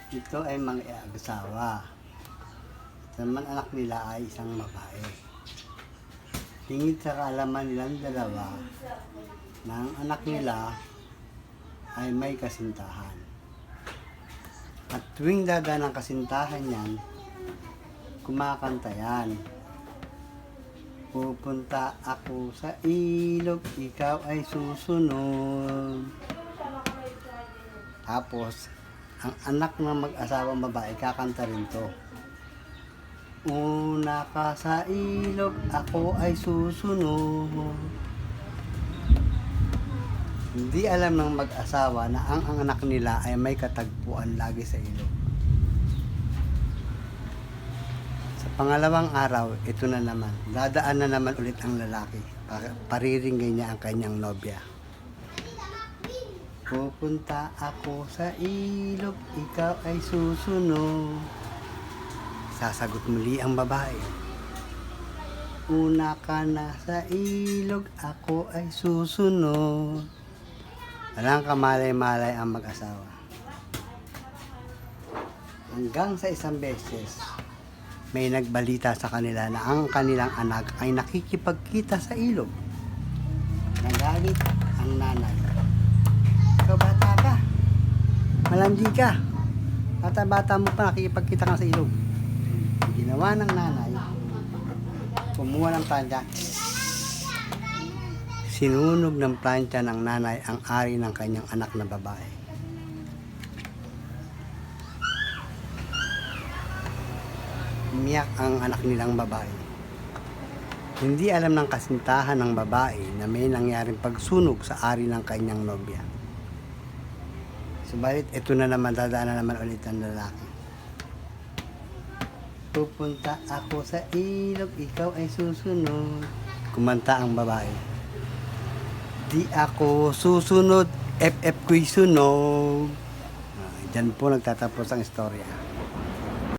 Ito ay mga asawa. Naman anak nila ay isang babae. Tingin sa kaalaman nilang dalawa na ang anak nila ay may kasintahan. At tuwing dadaan ang kasintahan niyan, kumakanta yan. Pupunta ako sa ilog, ikaw ay susunod. Tapos, ang anak ng mag-asawang babae, kakanta rin to. Una ka sa ilog, ako ay susunod. Hindi alam ng mag-asawa na ang anak nila ay may katagpuan lagi sa ilog. Sa pangalawang araw, ito na naman. Dadaan na naman ulit ang lalaki. Pariringgay niya ang kanyang nobya. Pupunta ako sa ilog, ikaw ay susunod. Sasagot muli ang babae. Una ka na sa ilog, ako ay susunod. Walang kamalay-malay ang mag-asawa. Hanggang sa isang beses, may nagbalita sa kanila na ang kanilang anak ay nakikipagkita sa ilog. Nagalit ang nanay. Ikaw bata ka, malamji ka, bata-bata mo pa nakikipagkita ka sa ilog. Ginawa ng nanay, kumuha ng plantya, sinunog ng plantya ng nanay ang ari ng kanyang anak na babae. Umiyak ang anak nilang babae. Hindi alam ng kasintahan ng babae na may nangyaring pagsunog sa ari ng kanyang nobya. Subalit ito na naman, dadaan na naman ulit ang lalaki. Pupunta ako sa ilog, ikaw ay susunod. Kumanta ang babae. Di ako susunod, FF ko'y sunog. Diyan po nagtatapos ang istorya.